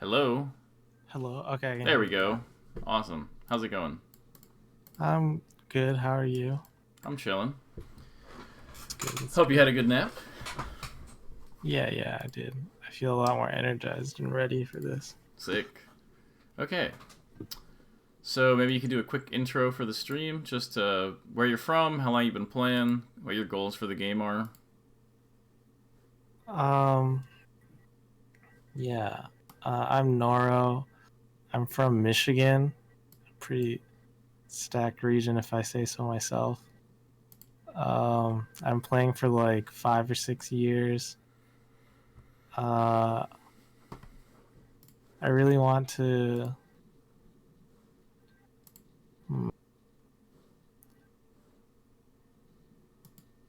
Hello. Hello. Okay, I can There hear we you now. go. Awesome. How's it going? I'm good. How are you? I'm chilling. It's good. It's Hope you good. had a good nap. Yeah, I did. I feel a lot more energized and ready for this. Sick. Okay. So maybe you could do a quick intro for the stream, just where you're from, how long you've been playing, what your goals for the game are. Um, yeah. I'm Noro. I'm from Michigan. Pretty stacked region, if I say so myself. I'm playing for like 5 or 6 years. Uh, I really want to. hmm,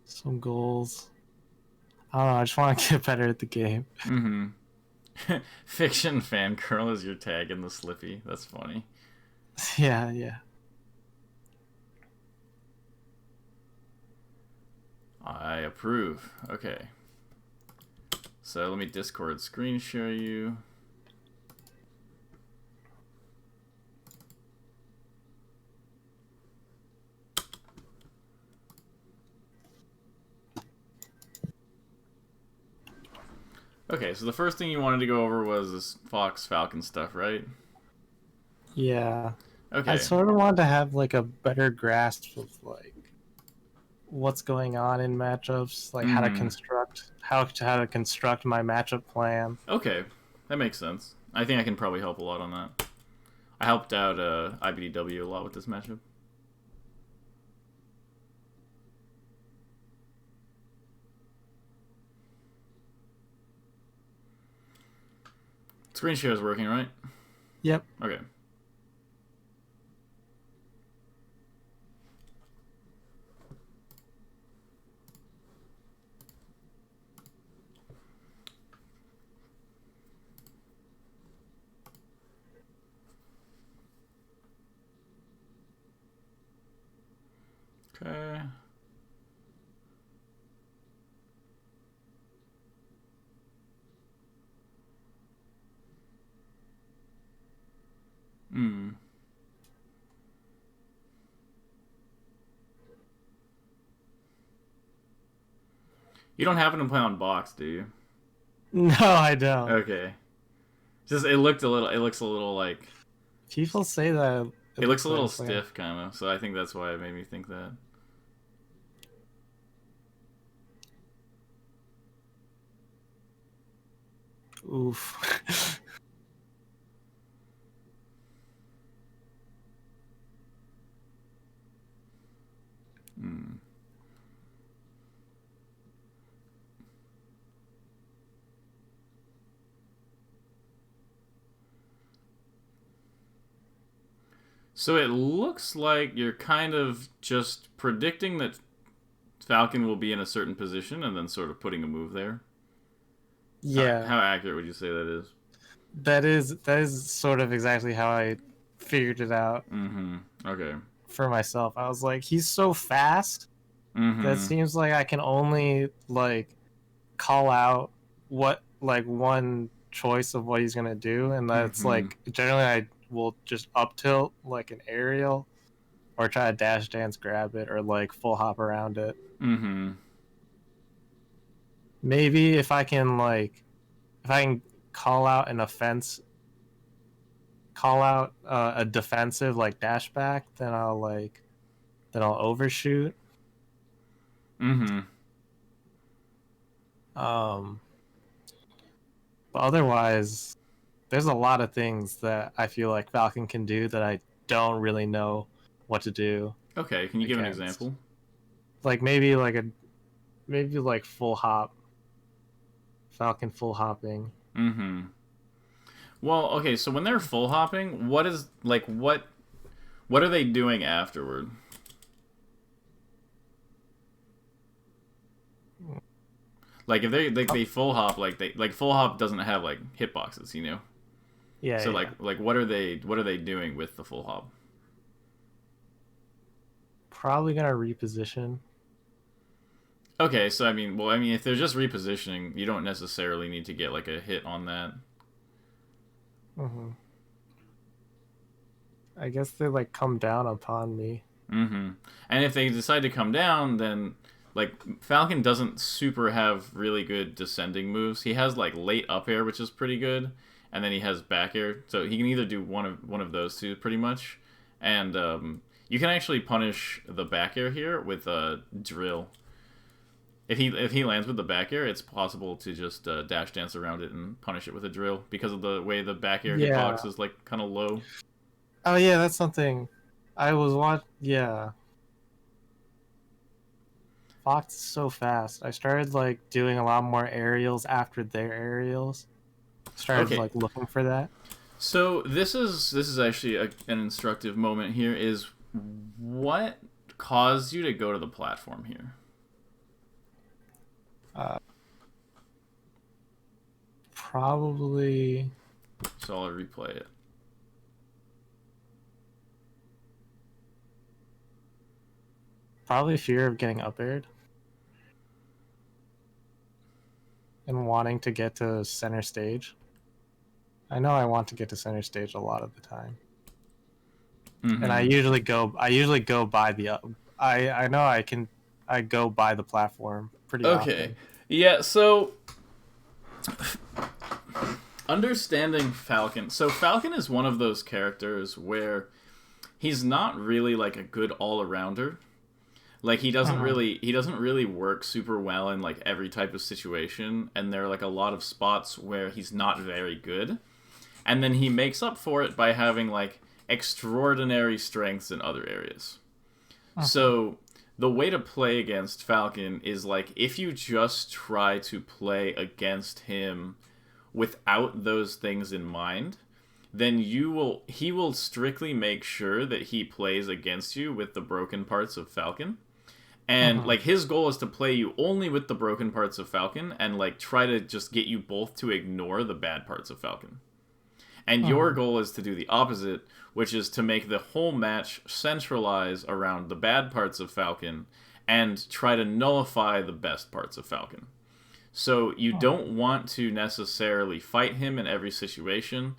Some goals. I don't know. I just want to get better at the game. Mm-hmm. Fiction fangirl is your tag in the Slippy. That's funny. Yeah. I approve. Okay. So let me Discord screen share you. Okay, so the first thing you wanted to go over was this Fox Falcon stuff, right? Yeah. I Okay. sort of want to have like a better grasp of like what's going on in matchups, like Mm-hmm. how to construct my matchup plan. Okay, that makes sense. I think I can probably help a lot on that. I helped out IBDW a lot with this matchup. Screen share is working, right? Yep. Okay. Okay. Hmm. You don't happen to play on box, do you? No, I don't. Okay. Just it looked a little. It looks a little like. People say that it It looks looks a like little I'm playing. stiff, kind of. So I think that's why it made me think that. Oof. Hmm. So it looks like you're kind of just predicting that Falcon will be in a certain position and then sort of putting a move there. Yeah, How accurate would you say that is? that is sort of exactly how I figured it out Mm-hmm. Okay. for myself. I was like, he's so fast that Mm-hmm. seems like I can only like call out what like one choice of what he's gonna do, and that's Mm-hmm. like generally I will just up tilt like an aerial or try to dash dance grab it or like full hop around it. Mm-hmm. Maybe if I can call out an offense, call out a defensive like dash back, then I'll overshoot. Mm-hmm. Um, but otherwise, there's a lot of things that I feel like Falcon can do that I don't really know what to do Okay, can you give an against. example? Like maybe like full hop, Falcon full hopping. Mm-hmm. Well, okay, so when they're full hopping, what are they doing afterward? Like if they full hop like full hop doesn't have like hitboxes, you know. Yeah, So yeah. like what are they doing with the full hop? Probably gonna reposition. Okay, so I mean if they're just repositioning, you don't necessarily need to get like a hit on that. Hmm. I guess they like come down upon me. Mm-hmm. And if they decide to come down, then like Falcon doesn't super have really good descending moves. He has like late up air, which is pretty good, and then he has back air. So he can either do one of those two pretty much. And you can actually punish the back air here with a drill. If he lands with the back air, it's possible to just dash dance around it and punish it with a drill because of the way the back air Yeah. hitbox is like kind of low. Oh yeah, that's something. I was watch. Yeah, Fox is so fast. I started like doing a lot more aerials after their aerials. Started Okay, like looking for that. so this is actually an instructive moment here. Is what caused you to go to the platform here? Uh, Probably. So I'll replay it. Probably fear of getting up aired and wanting to get to center stage. I know I want to get to center stage a lot of the time, and I Mm-hmm. usually go. I usually go by the. I know I can. I go by the platform pretty Okay. often. Yeah. So understanding Falcon. So Falcon is one of those characters where he's not really like a good all-arounder. Like Uh-huh. he doesn't really work super well in like every type of situation, and there are like a lot of spots where he's not very good. And then he makes up for it by having like extraordinary strengths in other areas. Uh-huh. So the way to play against Falcon is like if you just try to play against him without those things in mind, then he will strictly make sure that he plays against you with the broken parts of Falcon. And Uh-huh. like his goal is to play you only with the broken parts of Falcon and like try to just get you both to ignore the bad parts of Falcon. And your Uh-huh. goal is to do the opposite, which is to make the whole match centralize around the bad parts of Falcon and try to nullify the best parts of Falcon. So you Uh-huh. don't want to necessarily fight him in every situation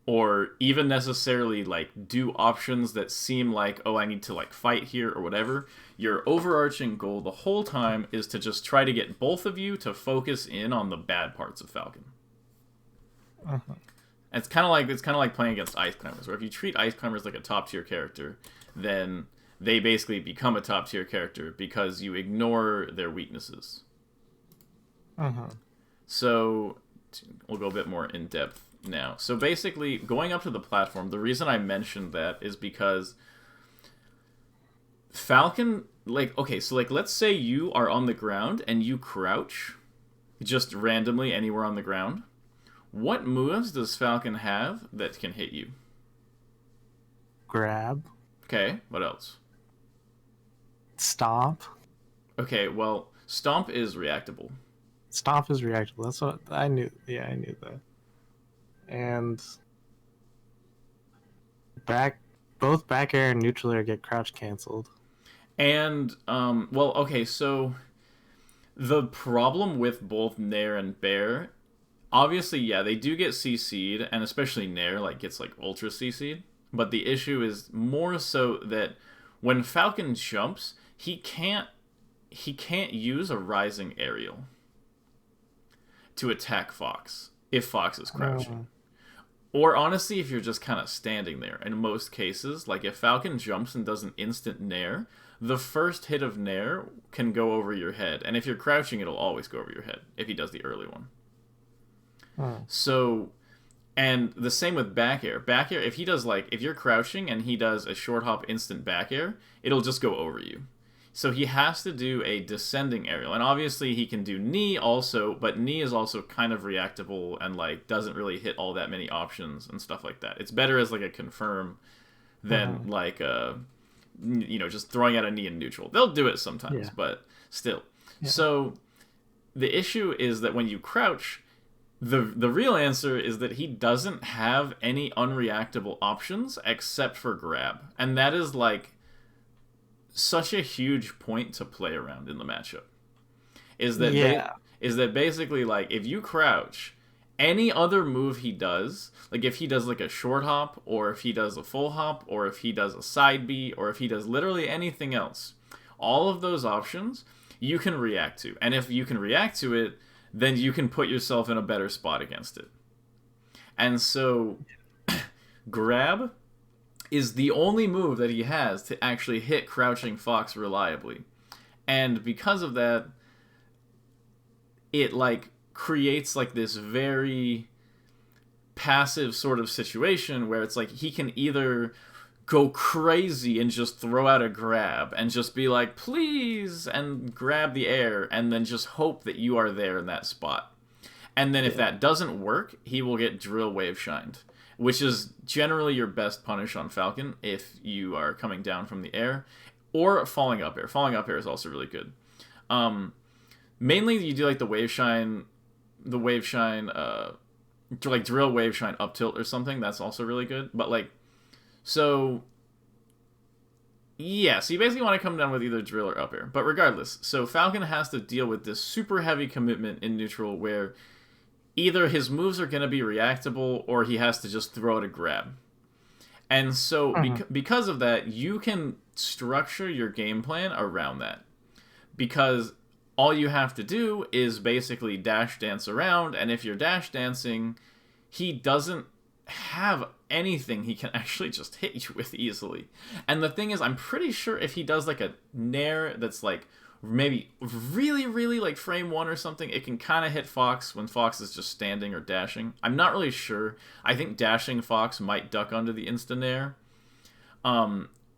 or even necessarily like do options that seem like, oh, I need to like fight here or whatever. Your overarching goal the whole time is to just try to get both of you to focus in on the bad parts of Falcon. Uh-huh. It's kind of like playing against ice climbers, where if you treat ice climbers like a top tier character, then they basically become a top tier character because you ignore their weaknesses. Uh-huh. So we'll go a bit more in depth now. So basically, going up to the platform, the reason I mentioned that is because Falcon, like, okay, so like, let's say you are on the ground and you crouch just randomly anywhere on the ground. What moves does Falcon have that can hit you? Grab. Okay, what else? Stomp. Okay, well, Stomp is reactable. Stomp is reactable. That's what I knew. Yeah, I knew that. And back, both back air and neutral air get crouch canceled. And, well, okay, so the problem with both Nair and Bear, obviously, yeah, they do get CC'd, and especially Nair, like, gets, like, ultra CC'd. But the issue is more so that when Falcon jumps, he can't use a rising aerial to attack Fox if Fox is crouching. Uh, Or honestly, if you're just kind of standing there. In most cases, like if Falcon jumps and does an instant nair, the first hit of nair can go over your head. And if you're crouching, it'll always go over your head if he does the early one. uh, So, and the same with back air. Back air, if he does like, if you're crouching and he does a short hop instant back air, it'll just go over you. So he has to do a descending aerial. And obviously he can do knee also, but knee is also kind of reactable and like doesn't really hit all that many options and stuff like that. It's better as like a confirm than uh, like just throwing out a knee in neutral. They'll do it sometimes, yeah, but still. yeah, So the issue is that when you crouch, the real answer is that he doesn't have any unreactable options except for grab. And that is like such a huge point to play around in the matchup is that yeah. basically like if you crouch Any other move he does, like if he does like a short hop, or if he does a full hop, or if he does a side B, or if he does literally anything else, all of those options you can react to. And if you can react to it, then you can put yourself in a better spot against it. And so grab is the only move that he has to actually hit Crouching Fox reliably. And because of that, it like creates like this very passive sort of situation where it's like he can either go crazy and just throw out a grab and just be like, please, and grab the air, and then just hope that you are there in that spot. And then if that doesn't work, he will get drill wave shined, which is generally your best punish on Falcon if you are coming down from the air, or falling up air. Falling up air is also really good. Mainly you do like the wave shine, like drill wave shine up tilt or something. That's also really good. But like, so yeah, so you basically want to come down with either drill or up air. But regardless, so Falcon has to deal with this super heavy commitment in neutral where either his moves are going to be reactable or he has to just throw out a grab. And so because of that, you can structure your game plan around that. Because all you have to do is basically dash dance around, and if you're dash dancing, he doesn't have anything he can actually just hit you with easily. And the thing is, I'm pretty sure if he does like a nair that's like maybe really, really like frame 1 or something, it can kind of hit Fox when Fox is just standing or dashing. I'm not really sure. I think dashing Fox might duck under the insta nair.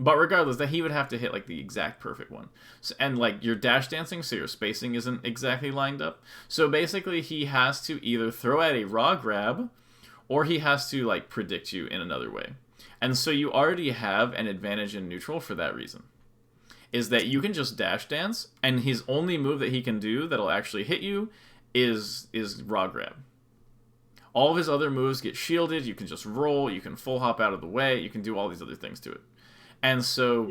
But regardless, that he would have to hit like the exact perfect one. So, and like you're dash dancing, so your spacing isn't exactly lined up. So basically he has to either throw out a raw grab, or he has to like predict you in another way. And so you already have an advantage in neutral for that reason. Is that you can just dash dance, and his only move that he can do that'll actually hit you is raw grab. All of his other moves get shielded, you can just roll, you can full hop out of the way, you can do all these other things to it. And so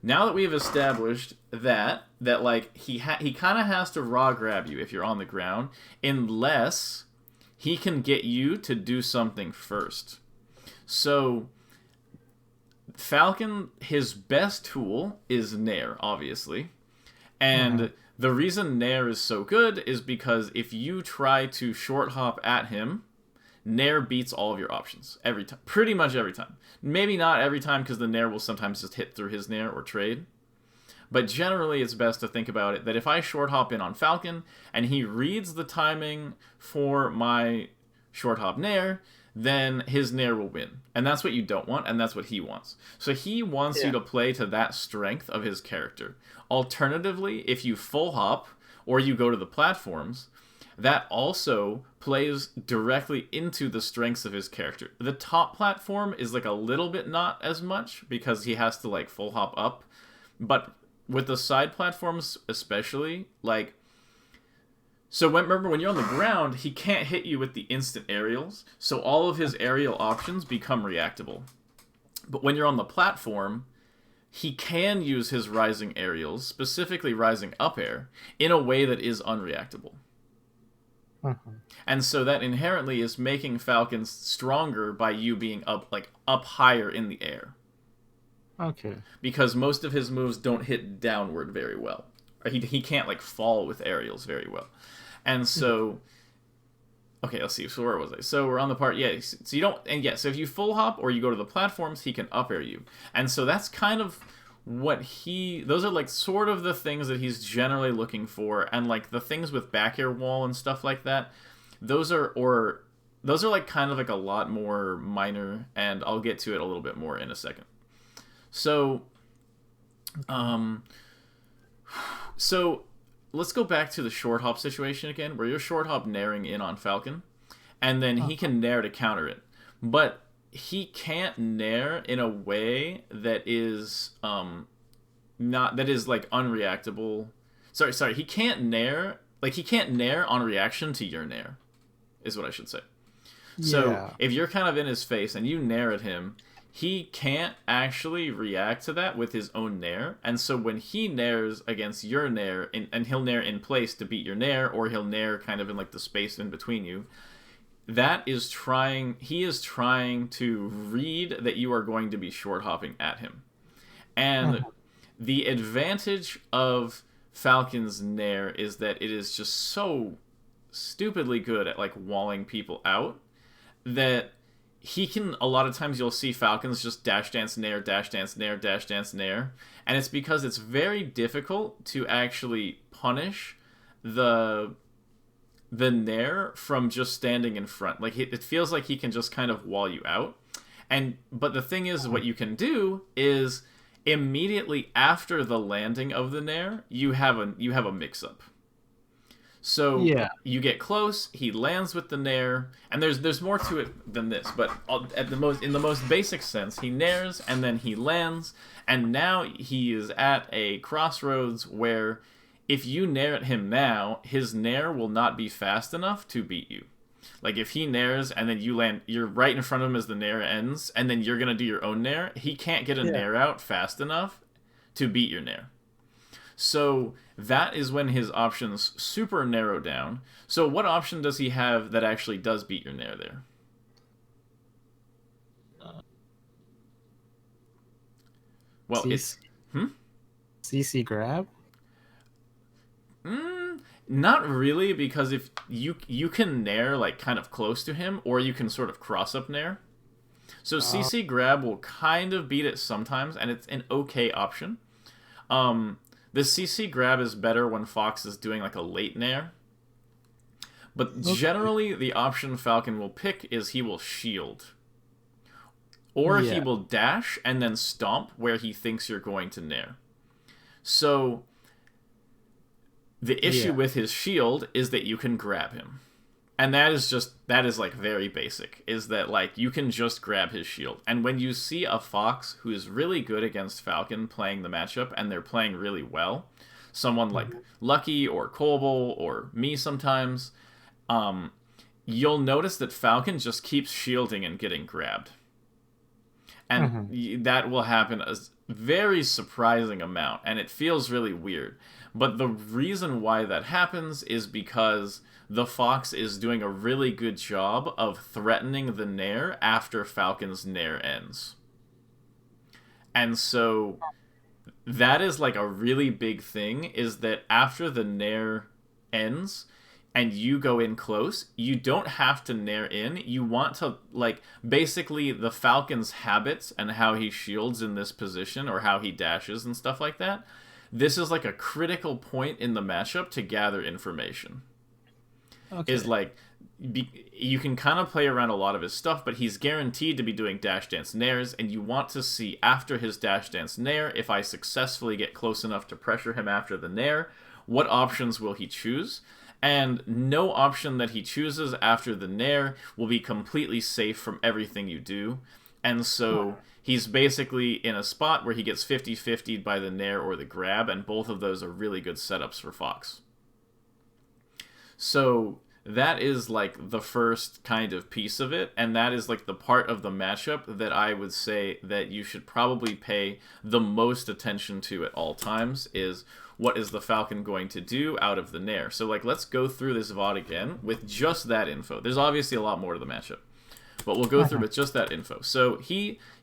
now that we've established that like he kind of has to raw grab you if you're on the ground, unless he can get you to do something first. So Falcon, his best tool is nair, obviously. And the reason nair is so good is because if you try to short hop at him, nair beats all of your options every time, pretty much every time. Maybe not every time, because the nair will sometimes just hit through his nair or trade. But generally, it's best to think about it that if I short hop in on Falcon and he reads the timing for my short hop nair, then his nair will win. And that's what you don't want, and that's what he wants. So he wants you to play to that strength of his character. Alternatively, if you full hop or you go to the platforms, that also plays directly into the strengths of his character. The top platform is like a little bit not as much because he has to like full hop up, but with the side platforms especially, like, so remember when you're on the ground, he can't hit you with the instant aerials, so all of his aerial options become reactable. But when you're on the platform, he can use his rising aerials, specifically rising up air, in a way that is unreactable. And so that inherently is making Falcons stronger by you being up higher in the air. Okay. Because most of his moves don't hit downward very well. Or he can't like fall with aerials very well. And so okay, let's see. So where was I? So we're on the part, so you don't, and so if you full hop or you go to the platforms, he can up air you. And so that's kind of what those are like sort of the things that he's generally looking for, and like the things with back air wall and stuff like that, those are like kind of like a lot more minor, and I'll get to it a little bit more in a second. So so let's go back to the short hop situation again, where you're short hop nairing in on Falcon, and then he can nair to counter it. But he can't nair in a way that is like unreactable. Sorry, he can't nair on reaction to your nair, is what I should say. So if you're kind of in his face and you nair at him, he can't actually react to that with his own nair. And so when he nairs against your nair, and he'll nair in place to beat your nair, or he'll nair kind of in like the space in between you, that is trying. He is trying to read that you are going to be short hopping at him, and the advantage of Falcon's Nair is that it is just so stupidly good at like walling people out that he can, a lot of times you'll see Falcons just dash dance nair, dash dance nair, dash dance nair, and it's because it's very difficult to actually punish the nair from just standing in front. Like it feels like he can just kind of wall you out. But the thing is, what you can do is immediately after the landing of the nair, you have a mix up. So you get close, he lands with the nair, and there's more to it than this, but in the most basic sense, he nairs and then he lands, and now he is at a crossroads where if you nair at him now, his nair will not be fast enough to beat you. Like if he nairs and then you land, you're right in front of him as the nair ends, and then you're gonna do your own nair, he can't get a nair out fast enough to beat your nair. So that is when his options super narrow down. So what option does he have that actually does beat your nair there? Well, it's CC grab? Not really, because if you can nair like kind of close to him, or you can sort of cross up nair. So CC grab will kind of beat it sometimes, and it's an okay option. The CC grab is better when Fox is doing like a late nair. But generally, the option Falcon will pick is he will shield. Or he will dash and then stomp where he thinks you're going to nair. So the issue with his shield is that you can grab him. And that is like very basic, is that like you can just grab his shield. And when you see a Fox who is really good against Falcon playing the matchup, and they're playing really well, someone like Lucky or Colble or me sometimes, you'll notice that Falcon just keeps shielding and getting grabbed. And that will happen a very surprising amount, and it feels really weird. But the reason why that happens is because the Fox is doing a really good job of threatening the nair after Falcon's nair ends. And so that is like a really big thing, is that after the nair ends and you go in close, you don't have to nair in. You want to, like, basically the Falcon's habits and how he shields in this position or how he dashes and stuff like that. This is like a critical point in the matchup to gather information. Okay. Is like, you can kind of play around a lot of his stuff, but he's guaranteed to be doing dash dance nairs, and you want to see after his dash dance nair, if I successfully get close enough to pressure him after the nair, what options will he choose? And no option that he chooses after the nair will be completely safe from everything you do. And so he's basically in a spot where he gets 50-50'd by the nair or the grab, and both of those are really good setups for Fox. So that is like the first kind of piece of it, and that is like the part of the matchup that I would say that you should probably pay the most attention to at all times, is what is the Falcon going to do out of the nair. So like, let's go through this VOD again with just that info. There's obviously a lot more to the matchup, but we'll go through with just that info. So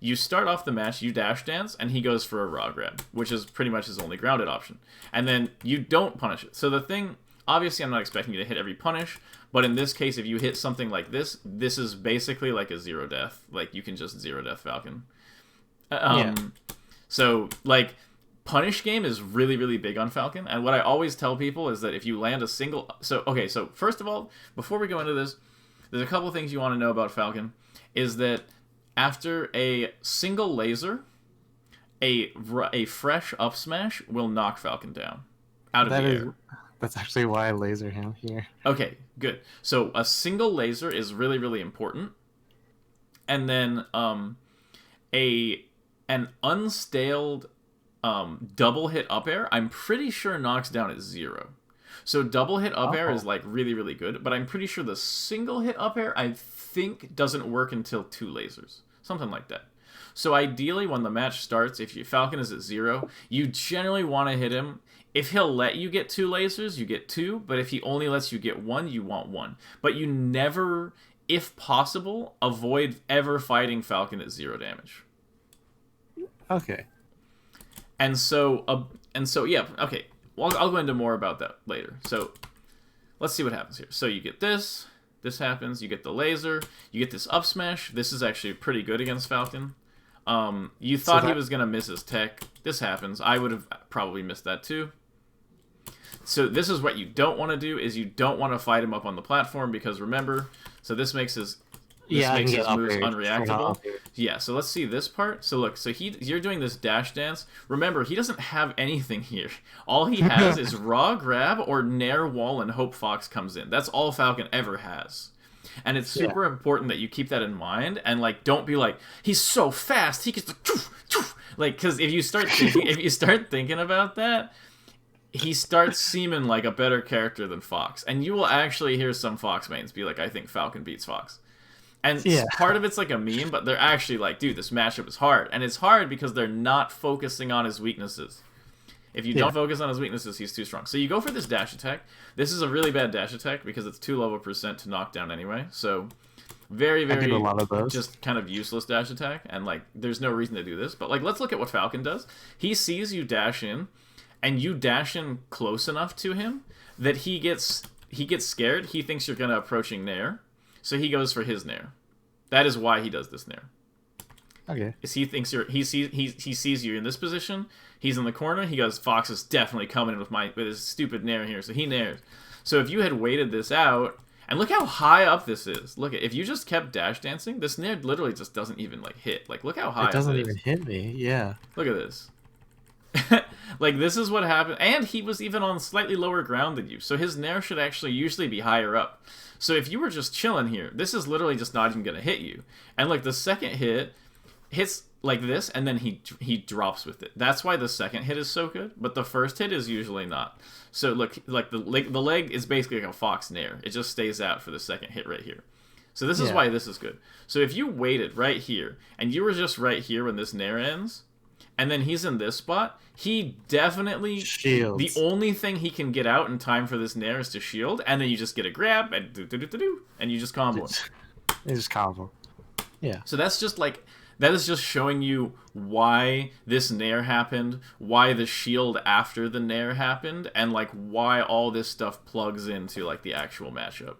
you start off the match, you dash dance, and he goes for a raw grab, which is pretty much his only grounded option. And then you don't punish it. So the thing, obviously I'm not expecting you to hit every punish, but in this case, if you hit something like this, this is basically like a zero death. Like, you can just zero death Falcon. So, like, punish game is really, really big on Falcon, and what I always tell people is that if you land a single... So first of all, before we go into this, there's a couple things you want to know about Falcon, is that after a single laser, a fresh up smash will knock Falcon down out of the air. That's actually why I laser him here. Okay, good. So a single laser is really, really important. And then an unstaled double hit up air, I'm pretty sure knocks down at 0. So double hit up air is like really, really good, but I'm pretty sure the single hit up air, I think, doesn't work until 2 lasers. Something like that. So ideally, when the match starts, if your Falcon is at 0, you generally want to hit him. If he'll let you get 2 lasers, you get 2, but if he only lets you get 1, you want 1. But you never if possible, avoid ever fighting Falcon at 0 damage. Okay. And so yeah, okay. Well, I'll go into more about that later. So let's see what happens here. So you get this. This happens. You get the laser. You get this up smash. This is actually pretty good against Falcon. You thought he was going to miss his tech. This happens. I would have probably missed that too. So this is what you don't want to do, is you don't want to fight him up on the platform, because remember, so this makes his moves unreactable. Yeah, so let's see this part. So look, so you're doing this dash dance. Remember, he doesn't have anything here. All he has is raw grab or nair wall and hope Fox comes in. That's all Falcon ever has. And it's super important that you keep that in mind, and like don't be like, he's so fast, he gets the like, because if you start thinking about that, he starts seeming like a better character than Fox, and you will actually hear some Fox mains be like, I think Falcon beats Fox. And part of it's like a meme, but they're actually like, dude, this matchup is hard. And it's hard because they're not focusing on his weaknesses. If you don't focus on his weaknesses, he's too strong. So you go for this dash attack. This is a really bad dash attack because it's 2 level percent to knock down anyway. So very, very just kind of useless dash attack. And like, there's no reason to do this. But like, let's look at what Falcon does. He sees you dash in, and you dash in close enough to him that he gets scared. He thinks you're gonna approaching nair. So he goes for his nair. That is why he does this nair. Okay. Is he thinks he sees you in this position. He's in the corner. He goes, Fox is definitely coming in with his stupid nair here. So he nairs. So if you had waited this out, and look how high up this is. Look, if you just kept dash dancing, this nair literally just doesn't even like hit. Like, look how high it doesn't even hit me. Yeah. Look at this. Like, this is what happened. And he was even on slightly lower ground than you. So his nair should actually usually be higher up. So if you were just chilling here, this is literally just not even going to hit you. And like the second hit hits like this, and then he drops with it. That's why the second hit is so good, but the first hit is usually not. So look, like the leg is basically like a Fox nair. It just stays out for the second hit right here. So this is why this is good. So if you waited right here, and you were just right here when this nair ends, and then he's in this spot, he definitely shields. The only thing he can get out in time for this nair is to shield, and then you just get a grab, and and you just combo him. You just combo. Yeah. So that's just like, that is just showing you why this nair happened, why the shield after the nair happened, and like why all this stuff plugs into like the actual matchup.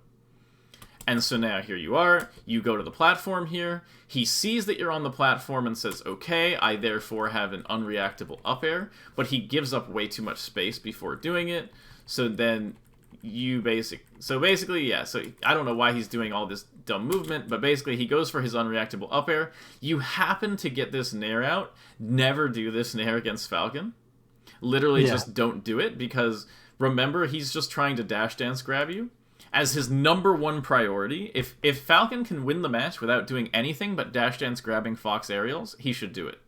And so now here you are, you go to the platform here, he sees that you're on the platform and says, okay, I therefore have an unreactable up air, but he gives up way too much space before doing it, so then you basically, yeah, so I don't know why he's doing all this dumb movement, but basically he goes for his unreactable up air. You happen to get this nair out, never do this nair against Falcon. Literally just don't do it, because remember, he's just trying to dash dance grab you. As his #1 priority, if Falcon can win the match without doing anything but dash dance grabbing Fox aerials, he should do it.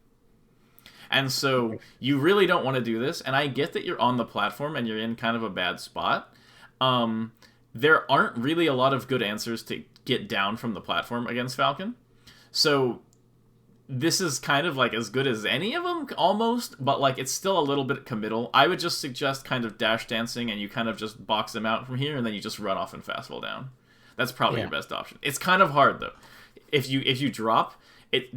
And so you really don't want to do this, and I get that you're on the platform and you're in kind of a bad spot. There aren't really a lot of good answers to get down from the platform against Falcon. So this is kind of like as good as any of them, almost, but like it's still a little bit committal. I would just suggest kind of dash dancing, and you kind of just box them out from here, and then you just run off and fastball down. That's probably your best option. It's kind of hard though. If you drop,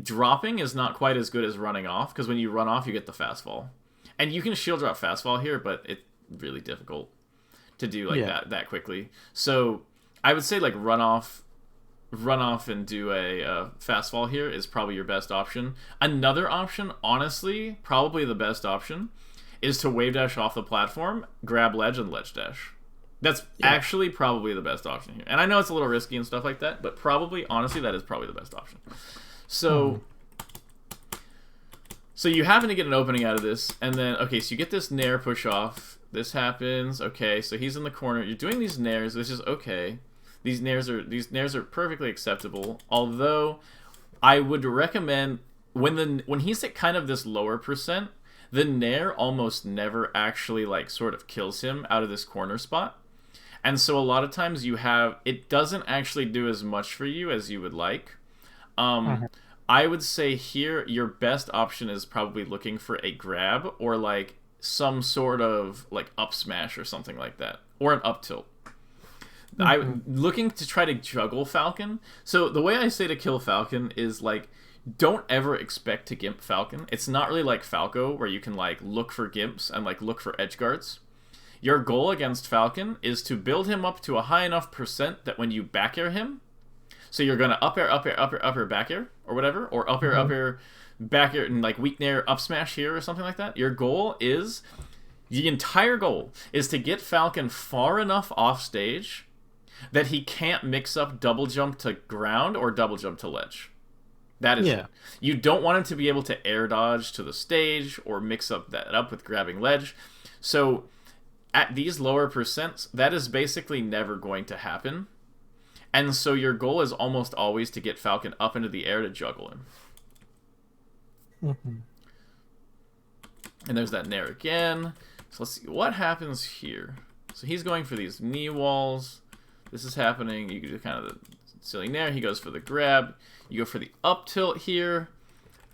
dropping is not quite as good as running off, because when you run off, you get the fastball, and you can shield drop fastball here, but it's really difficult to do like that quickly. So I would say like run off and do a fastball here is probably your best option. Another option, honestly, probably the best option, is to wave dash off the platform, grab ledge, and ledge dash. That's actually probably the best option here. And I know it's a little risky and stuff like that, but probably, honestly, that is probably the best option. So, so you happen to get an opening out of this, and then, okay, so you get this nair push off. This happens. Okay, so he's in the corner. You're doing these nairs, which is okay. These nairs are perfectly acceptable. Although I would recommend when he's at kind of this lower percent, the nair almost never actually like sort of kills him out of this corner spot. And so a lot of times it doesn't actually do as much for you as you would like. I would say here your best option is probably looking for a grab or like some sort of like up smash or something like that, or an up tilt. looking to try to juggle Falcon. So the way I say to kill Falcon is like, don't ever expect to gimp Falcon. It's not really like Falco where you can like look for gimps and like look for edge guards. Your goal against Falcon is to build him up to a high enough percent that when you back air him, so you're gonna up air, back air, or whatever, or up air, back air, and like weak nair, up smash here, or something like that. Your goal is, the entire goal is to get Falcon far enough off stage that he can't mix up double jump to ground or double jump to ledge. That is it. You don't want him to be able to air dodge to the stage or mix that up with grabbing ledge. So at these lower percents, that is basically never going to happen. And so your goal is almost always to get Falcon up into the air to juggle him. Mm-hmm. And there's that nair again. So let's see what happens here. So he's going for these knee walls. This is happening. You can do kind of the silly nair. He goes for the grab. You go for the up tilt here.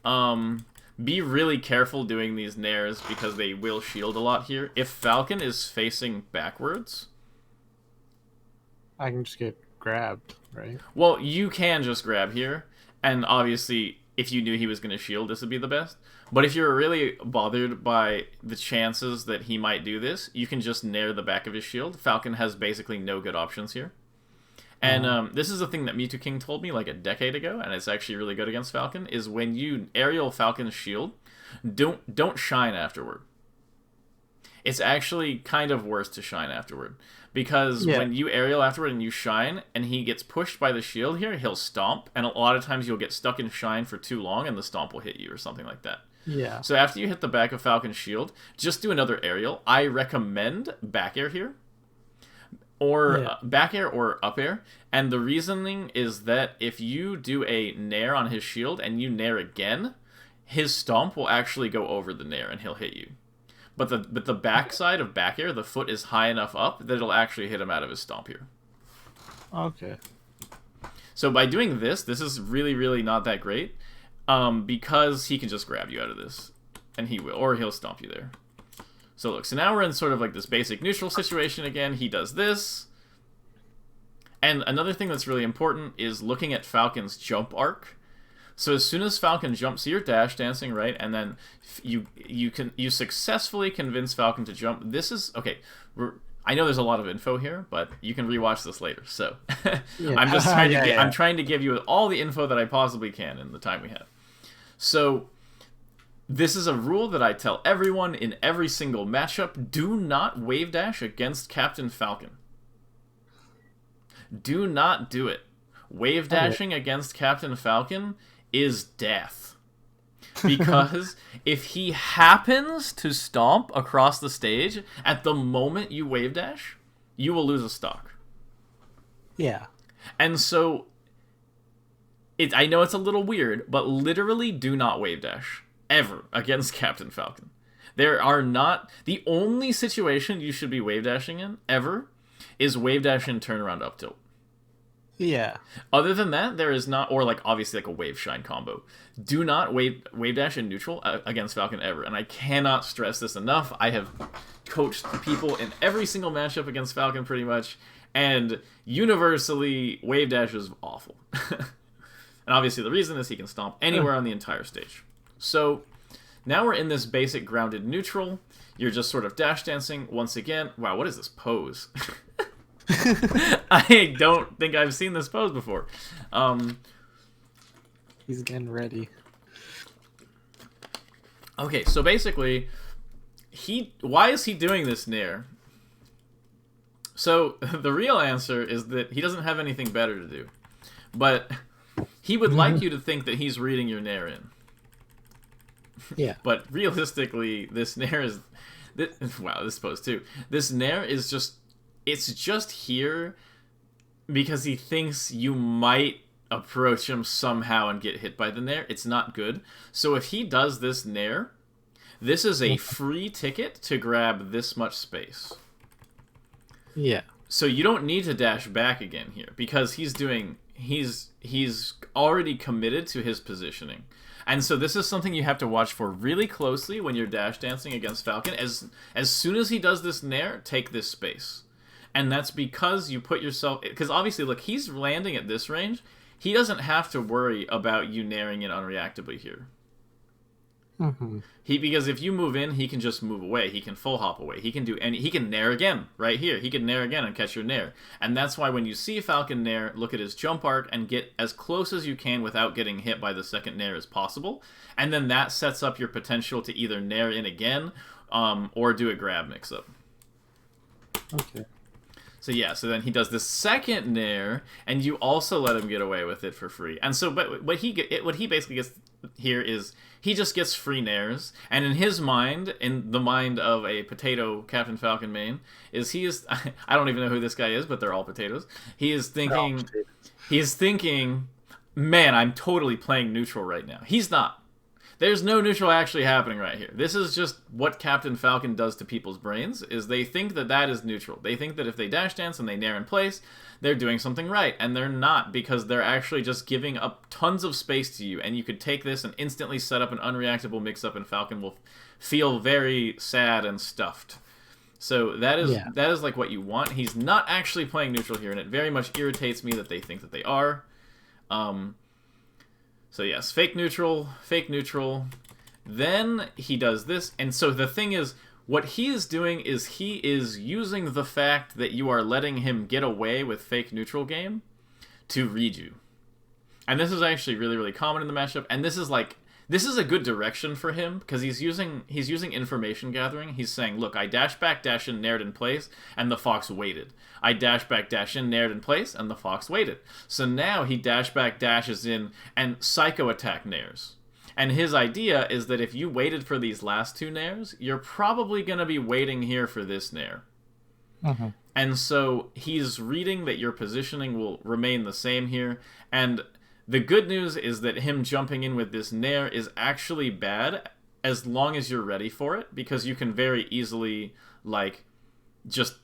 Be really careful doing these nairs because they will shield a lot here. If Falcon is facing backwards, I can just get grabbed, right? Well, you can just grab here, and obviously, if you knew he was going to shield, this would be the best. But if you're really bothered by the chances that he might do this, you can just nair the back of his shield. Falcon has basically no good options here. And this is a thing that Mewtwo King told me like a decade ago, and it's actually really good against Falcon, is when you aerial Falcon's shield, don't shine afterward. It's actually kind of worse to shine afterward. Because when you aerial afterward and you shine, and he gets pushed by the shield here, he'll stomp, and a lot of times you'll get stuck in shine for too long, and the stomp will hit you or something like that. Yeah. So after you hit the back of Falcon's shield, just do another aerial. I recommend back air here. Or back air or up air. And the reasoning is that if you do a nair on his shield and you nair again, his stomp will actually go over the nair and he'll hit you. But the backside of back air, the foot is high enough up that it'll actually hit him out of his stomp here. Okay. So by doing this is really, really not that great. Because he can just grab you out of this. And he will. Or he'll stomp you there. So look, so now we're in sort of like this basic neutral situation again. He does this. And another thing that's really important is looking at Falcon's jump arc. So as soon as Falcon jumps, so you're dash dancing, right? And then you successfully convince Falcon to jump. This is, okay, I know there's a lot of info here, but you can rewatch this later. So I'm just trying I'm trying to give you all the info that I possibly can in the time we have. So this is a rule that I tell everyone in every single matchup. Do not wave dash against Captain Falcon. Do not do it. Wave dashing against Captain Falcon is death. Because if he happens to stomp across the stage at the moment you wave dash, you will lose a stock. Yeah. And so, I know it's a little weird, but literally do not wave dash. Ever against Captain Falcon. There are not... The only situation you should be wave dashing in, ever, is wave dash and turnaround up tilt. Yeah. Other than that, there is not... Or, like, obviously, like a wave shine combo. Do not wave dash in neutral against Falcon ever. And I cannot stress this enough. I have coached people in every single matchup against Falcon, pretty much. And universally, wave dash is awful. And obviously, the reason is he can stomp anywhere on the entire stage. So, now we're in this basic grounded neutral. You're just sort of dash dancing once again. Wow, what is this pose? I don't think I've seen this pose before. He's getting ready. Okay, so basically, why is he doing this nair? So, the real answer is that he doesn't have anything better to do. But he would like you to think that he's reading your nair in. Yeah. But realistically, this nair is... wow, this pose too. This nair is just... It's just here because he thinks you might approach him somehow and get hit by the nair. It's not good. So if he does this nair, this is a free ticket to grab this much space. Yeah. So you don't need to dash back again here because he's already committed to his positioning. And so this is something you have to watch for really closely when you're dash dancing against Falcon. As soon as he does this nair, take this space. And that's because you put yourself... Because obviously, look, he's landing at this range. He doesn't have to worry about you nairing it unreactably here. Mm-hmm. Because if you move in, he can just move away. He can full hop away. He can do any... He can nair again right here. He can nair again and catch your nair. And that's why when you see Falcon nair, look at his jump arc and get as close as you can without getting hit by the second nair as possible. And then that sets up your potential to either nair in again or do a grab mix-up. Okay. So yeah, so then he does the second nair, and you also let him get away with it for free. And so, but what he basically gets here is he just gets free nairs, and in his mind, in the mind of a potato Captain Falcon main, I don't even know who this guy is, but they're all potatoes. He is thinking, man, I'm totally playing neutral right now. He's not. There's no neutral actually happening right here. This is just what Captain Falcon does to people's brains, is they think that that is neutral. They think that if they dash dance and they nair in place, they're doing something right, and they're not, because they're actually just giving up tons of space to you, and you could take this and instantly set up an unreactable mix-up, and Falcon will feel very sad and stuffed. So that is like what you want. He's not actually playing neutral here, and it very much irritates me that they think that they are. So yes, fake neutral. Then he does this, and so the thing is, what he is doing is he is using the fact that you are letting him get away with fake neutral game to read you. And this is actually really, really common in the matchup, and this is a good direction for him, because he's using information gathering. He's saying, look, I dash back, dash in, naired in place, and the fox waited. I dash back, dash in, naired in place, and the fox waited. So now he dash back, dashes in, and psycho attack nairs. And his idea is that if you waited for these last two nairs, you're probably going to be waiting here for this nair. Mm-hmm. And so he's reading that your positioning will remain the same here, and the good news is that him jumping in with this nair is actually bad as long as you're ready for it, because you can very easily, like, just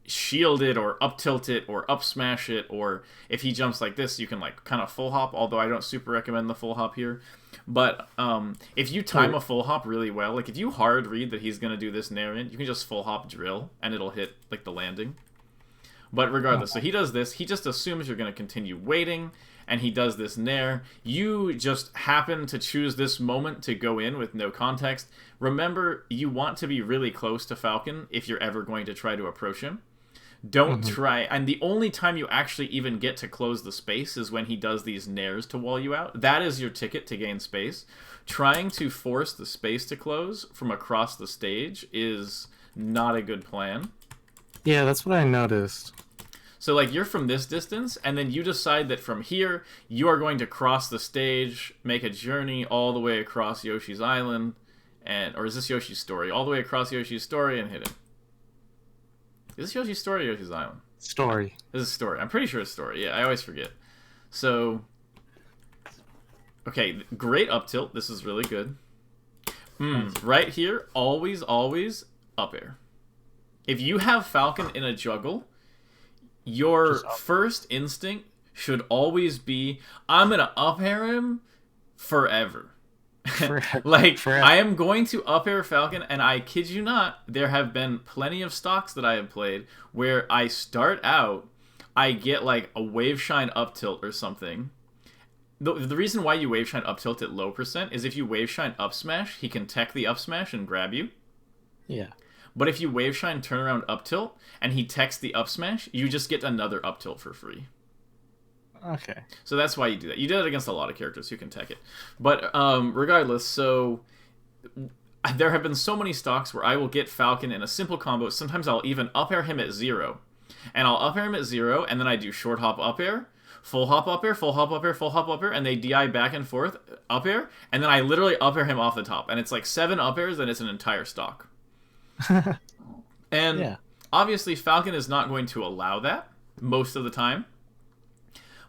shield it or up tilt it or up smash it, or if he jumps like this, you can, like, kind of full hop, although I don't super recommend the full hop here. But if you time a full hop really well, like, if you hard read that he's going to do this nair in, you can just full hop drill, and it'll hit, like, the landing. But regardless, so he does this, he just assumes you're going to continue waiting, and he does this nair. You just happen to choose this moment to go in with no context. Remember, you want to be really close to Falcon if you're ever going to try to approach him. Don't try, and the only time you actually even get to close the space is when he does these nairs to wall you out. That is your ticket to gain space. Trying to force the space to close from across the stage is not a good plan. Yeah, that's what I noticed. So, like, you're from this distance, and then you decide that from here, you are going to cross the stage, make a journey all the way across Yoshi's Island, or is this Yoshi's Story? All the way across Yoshi's Story and hit him. Is this Yoshi's Story or Yoshi's Island? Story. This is Story. I'm pretty sure it's Story. Yeah, I always forget. So, okay, great up tilt. This is really good. Right here, always up air. If you have Falcon in a juggle, your first instinct should always be, I'm going to up air him forever. Forever. I am going to up air Falcon, and I kid you not, there have been plenty of stocks that I have played where I start out, I get like a wave shine up tilt or something. The reason why you wave shine up tilt at low percent is if you wave shine up smash, he can tech the up smash and grab you. Yeah. But if you wave shine turnaround up tilt and he techs the up smash, you just get another up tilt for free. Okay. So that's why you do that. You do that against a lot of characters who can tech it. But regardless, so there have been so many stocks where I will get Falcon in a simple combo. Sometimes I'll even up air him at 0. And I'll up air him at 0, and then I do short hop up air, full hop up air, full hop up air, full hop up air, and they DI back and forth up air, and then I literally up air him off the top. And it's like 7 up airs, and it's an entire stock. And obviously Falcon is not going to allow that most of the time,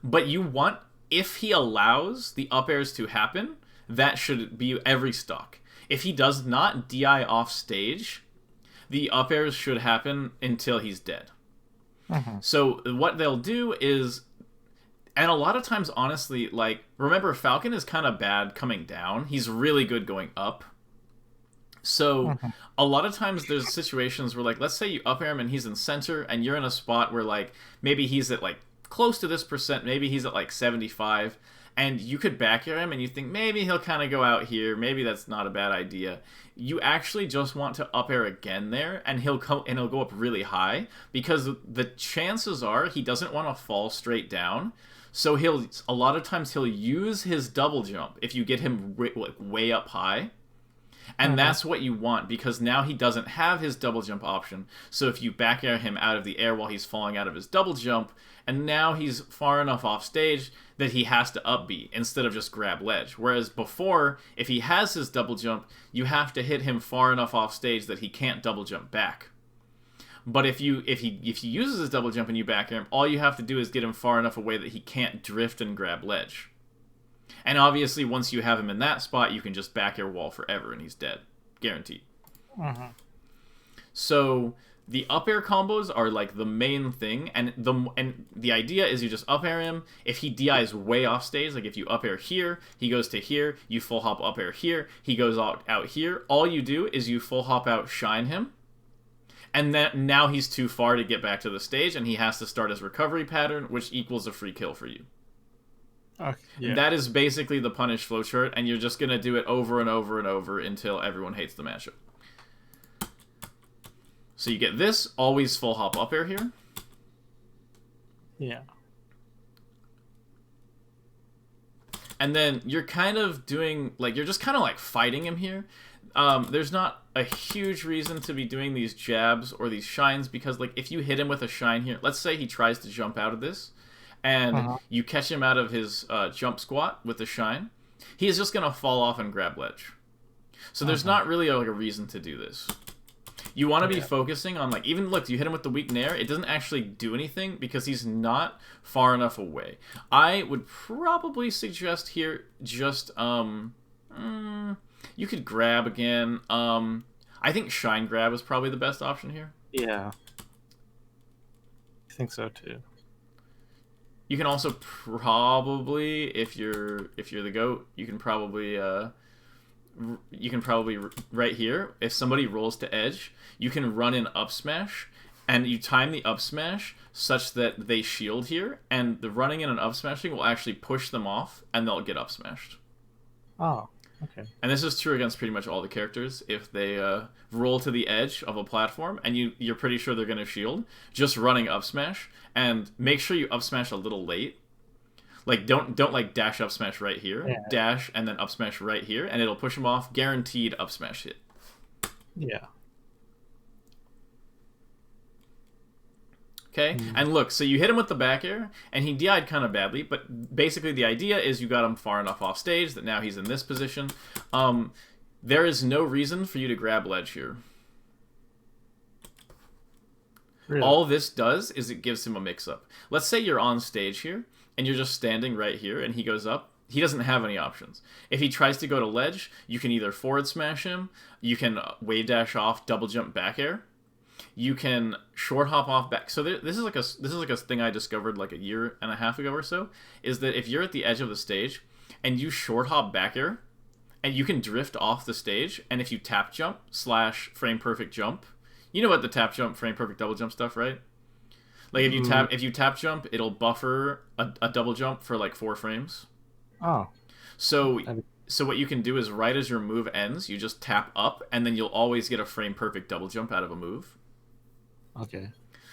but you want, if he allows the up airs to happen, that should be every stock. If he does not DI off stage, the up airs should happen until he's dead. So what they'll do is, and a lot of times honestly, like, remember Falcon is kind of bad coming down, he's really good going up. So Mhm. a lot of times there's situations where, like, let's say you up air him and he's in center, and you're in a spot where, like, maybe he's at like close to this percent, maybe he's at like 75, and you could back air him and you think maybe he'll kind of go out here, maybe that's not a bad idea. You actually just want to up air again there, and he'll go up really high, because the chances are he doesn't want to fall straight down. So a lot of times he'll use his double jump if you get him way up high. And Mhm. that's what you want, because now he doesn't have his double jump option. So if you back air him out of the air while he's falling out of his double jump, and now he's far enough off stage that he has to up B instead of just grab ledge. Whereas before, if he has his double jump, you have to hit him far enough off stage that he can't double jump back. But if he uses his double jump and you back air him, all you have to do is get him far enough away that he can't drift and grab ledge. And obviously, once you have him in that spot, you can just back air wall forever, and he's dead, guaranteed. Mhm. So the up air combos are like the main thing, and the idea is you just up air him. If he DIs way off stage, like if you up air here, he goes to here. You full hop up air here, he goes out here. All you do is you full hop out shine him, and then now he's too far to get back to the stage, and he has to start his recovery pattern, which equals a free kill for you. Okay. Yeah. That is basically the punish flowchart, and you're just going to do it over and over and over until everyone hates the matchup. So you get this, always full hop up air here. Yeah. And then you're kind of doing, like, you're just kind of like fighting him here. There's not a huge reason to be doing these jabs or these shines, because, like, if you hit him with a shine here, let's say he tries to jump out of this, and you catch him out of his jump squat with the shine, he is just going to fall off and grab ledge. So there's not really like a reason to do this. You want to be focusing on, like, even look, you hit him with the weak nair, it doesn't actually do anything because he's not far enough away. I would probably suggest here just you could grab again. I think shine grab is probably the best option here. Yeah. I think so too. You can also probably, if you're the GOAT, you can probably right here, if somebody rolls to edge, you can run in up smash, and you time the up smash such that they shield here, and the running in and up smashing will actually push them off, and they'll get up smashed. Oh, okay. And this is true against pretty much all the characters. If they roll to the edge of a platform and you're pretty sure they're going to shield, just running up smash, and make sure you up smash a little late. Like, don't like dash up smash right here, dash and then up smash right here, and it'll push them off. Guaranteed up smash hit. Yeah. Okay, and look, so you hit him with the back air, and he DI'd kind of badly, but basically the idea is you got him far enough off stage that now he's in this position. There is no reason for you to grab ledge here. Really? All this does is it gives him a mix-up. Let's say you're on stage here, and you're just standing right here, and he goes up. He doesn't have any options. If he tries to go to ledge, you can either forward smash him, you can wave dash off, double jump back air, you can short hop off back. So this is like a thing I discovered like a year and a half ago or so, is that if you're at the edge of the stage and you short hop back air, and you can drift off the stage, and if you tap jump / frame perfect jump, you know what the tap jump, frame perfect double jump stuff, right? Like if you tap jump, it'll buffer a double jump for like 4 frames. Oh. So what you can do is right as your move ends, you just tap up, and then you'll always get a frame perfect double jump out of a move. Okay.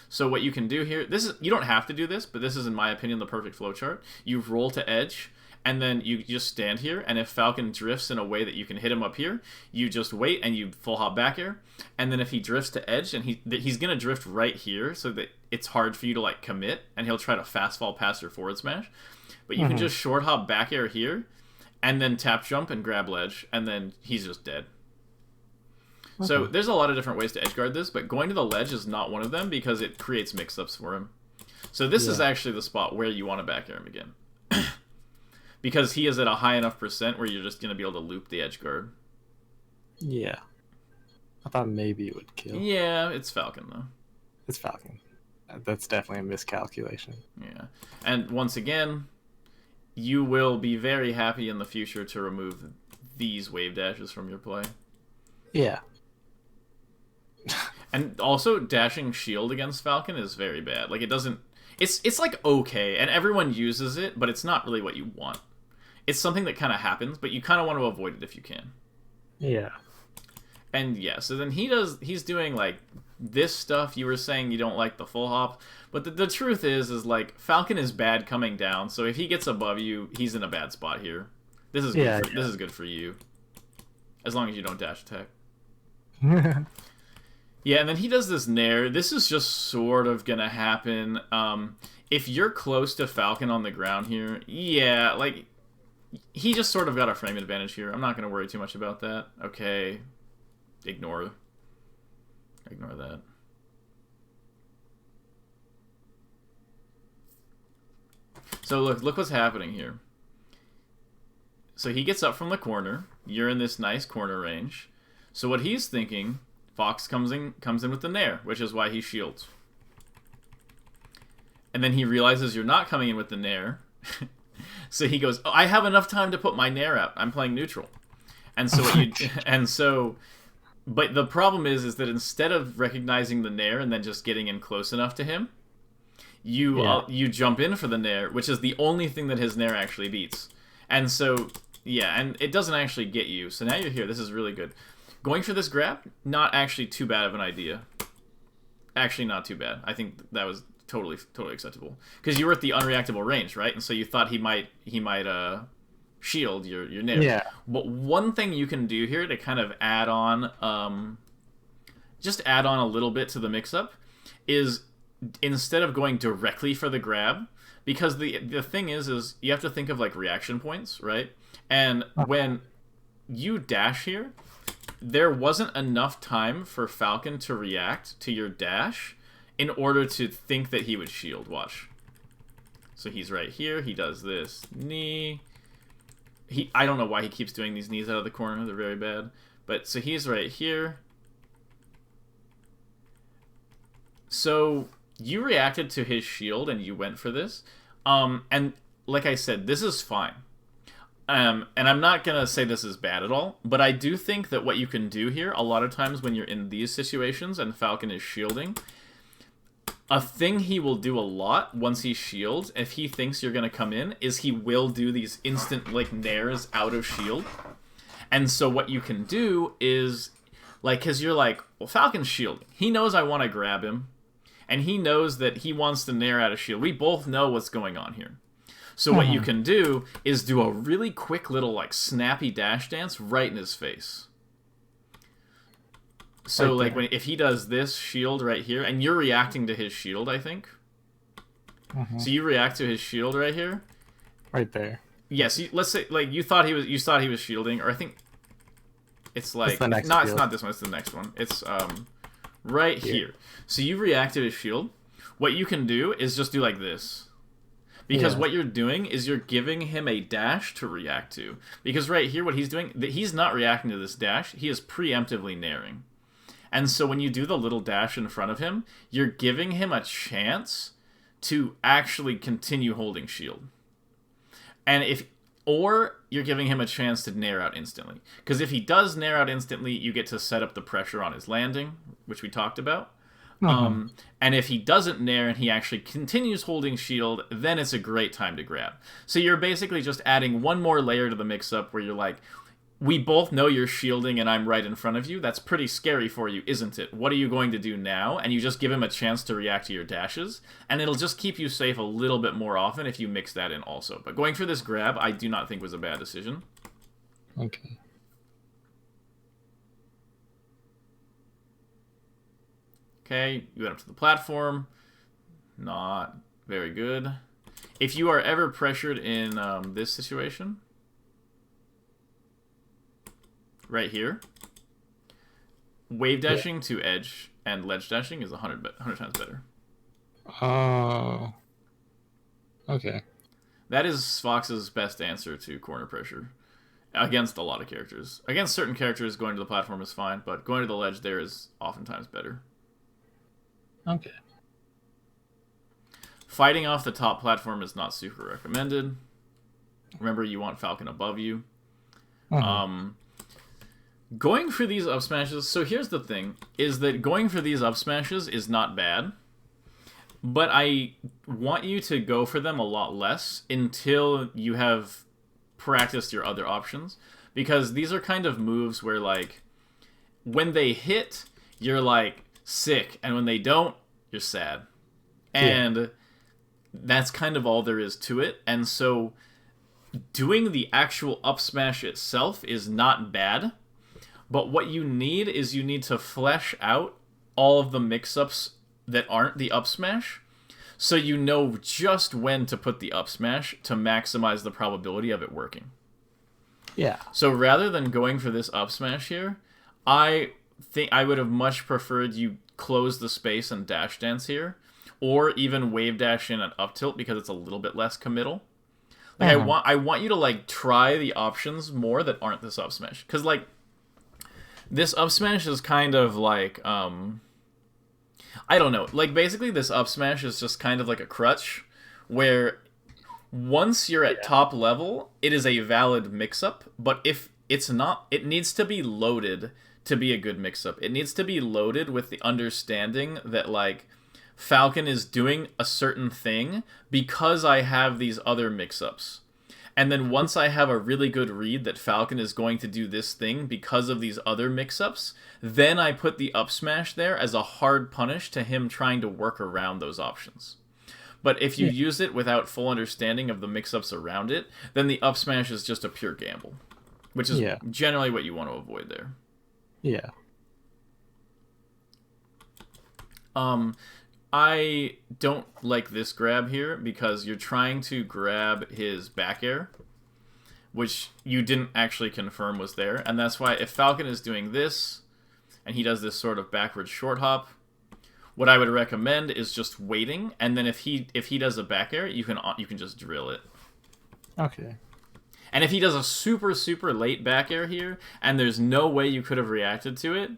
So what you can do here, you don't have to do this, but this is, in my opinion, the perfect flowchart. You roll to edge, and then you just stand here, and if Falcon drifts in a way that you can hit him up here, you just wait and you full hop back air, and then if he drifts to edge, and he's gonna drift right here so that it's hard for you to like commit, and he'll try to fast fall past your forward smash, but you can just short hop back air here, and then tap jump and grab ledge, and then he's just dead. Okay. So there's a lot of different ways to edgeguard this, but going to the ledge is not one of them because it creates mix-ups for him. So this is actually the spot where you want to back air him again. Because he is at a high enough percent where you're just going to be able to loop the edge guard. Yeah. I thought maybe it would kill. Yeah, it's Falcon, though. It's Falcon. That's definitely a miscalculation. Yeah. And once again, you will be very happy in the future to remove these wave dashes from your play. Yeah. And also, dashing shield against Falcon is very bad. Like, it doesn't... It's like, okay, and everyone uses it, but it's not really what you want. It's something that kind of happens, but you kind of want to avoid it if you can. Yeah. And yeah, so then he's doing, like, this stuff. You were saying you don't like the full hop, but the truth is, like, Falcon is bad coming down, so if he gets above you, he's in a bad spot here. This is good this is good for you. As long as you don't dash attack. Yeah, and then he does this nair. This is just sort of gonna happen. If you're close to Falcon on the ground here, yeah, like, he just sort of got a frame advantage here. I'm not gonna worry too much about that. Okay. Ignore that. So look what's happening here. So he gets up from the corner. You're in this nice corner range. So what he's thinking, Fox comes in with the nair, which is why he shields. And then he realizes you're not coming in with the nair. So he goes, "Oh, I have enough time to put my nair out. I'm playing neutral." And so but the problem is that instead of recognizing the nair and then just getting in close enough to him, you jump in for the nair, which is the only thing that his nair actually beats. And so, yeah, and it doesn't actually get you. So now you're here. This is really good. Going for this grab, not actually too bad of an idea. Actually, not too bad. I think that was totally acceptable. Because you were at the unreactable range, right? And so you thought he might shield your nair. Yeah. But one thing you can do here to kind of add on, just add on a little bit to the mix-up, is instead of going directly for the grab, because the thing is you have to think of, like, reaction points, right? And when you dash here, there wasn't enough time for Falcon to react to your dash in order to think that he would shield. Watch. So he's right here. He does this knee. I don't know why he keeps doing these knees out of the corner. They're very bad. But so he's right here. So you reacted to his shield and you went for this. And like I said, this is fine. And I'm not going to say this is bad at all, but I do think that what you can do here, a lot of times when you're in these situations and Falcon is shielding, a thing he will do a lot once he shields, if he thinks you're going to come in, is he will do these instant, like, nairs out of shield. And so what you can do is, like, because you're like, well, Falcon's shielding. He knows I want to grab him, and he knows that he wants to nair out of shield. We both know what's going on here. So what you can do is do a really quick little, like, snappy dash dance right in his face. So, like, if he does this shield right here, and you're reacting to his shield, I think. So you react to his shield right here. Right there. Yes, let's say, like, you thought he was shielding, or I think it's like, it's the next it's not this one, it's the next one. It's right here. So you react to his shield. What you can do is just do like this. Because what you're doing is you're giving him a dash to react to. Because right here, what he's doing, he's not reacting to this dash. He is preemptively nairing. And so when you do the little dash in front of him, you're giving him a chance to actually continue holding shield. And or you're giving him a chance to nair out instantly. Because if he does nair out instantly, you get to set up the pressure on his landing, which we talked about. And if he doesn't nair and he actually continues holding shield, then it's a great time to grab. So you're basically just adding one more layer to the mix-up where you're like, we both know you're shielding and I'm right in front of you. That's pretty scary for you, isn't it? What are you going to do now? And you just give him a chance to react to your dashes, and it'll just keep you safe a little bit more often if you mix that in also. But going for this grab, I do not think was a bad decision. Okay. Okay, you went up to the platform. Not very good. If you are ever pressured in this situation, right here, wave dashing to edge and ledge dashing is 100 times better. Oh. Okay. That is Fox's best answer to corner pressure against a lot of characters. Against certain characters, going to the platform is fine, but going to the ledge there is oftentimes better. Okay. Fighting off the top platform is not super recommended. Remember, you want Falcon above you. Going for these up smashes, so here's the thing, is that going for these up smashes is not bad, but I want you to go for them a lot less until you have practiced your other options, because these are kind of moves where, like, when they hit, you're, like, sick, and when they don't, you're sad. And that's kind of all there is to it, and so doing the actual up smash itself is not bad, but what you need is you need to flesh out all of the mix-ups that aren't the up smash, so you know just when to put the up smash to maximize the probability of it working. Yeah. So rather than going for this up smash here, I think I would have much preferred you close the space and dash dance here, or even wave dash in an up tilt because it's a little bit less committal. Like I want you to like try the options more that aren't this up smash, because like this up smash is kind of like I don't know, like basically this up smash is just kind of like a crutch where once you're at top level, it is a valid mix-up, but if it's not, it needs to be loaded to be a good mix-up. It needs to be loaded with the understanding that, like, Falcon is doing a certain thing because I have these other mix-ups. And then once I have a really good read that Falcon is going to do this thing because of these other mix-ups, then I put the up smash there as a hard punish to him trying to work around those options. But if you use it without full understanding of the mix-ups around it, then the up smash is just a pure gamble, which is generally what you want to avoid there. Yeah. I don't like this grab here because you're trying to grab his back air, which you didn't actually confirm was there. And that's why if Falcon is doing this, and he does this sort of backward short hop, what I would recommend is just waiting, and then if he does a back air, you can just drill it. Okay. And if he does a super, super late back air here, and there's no way you could have reacted to it,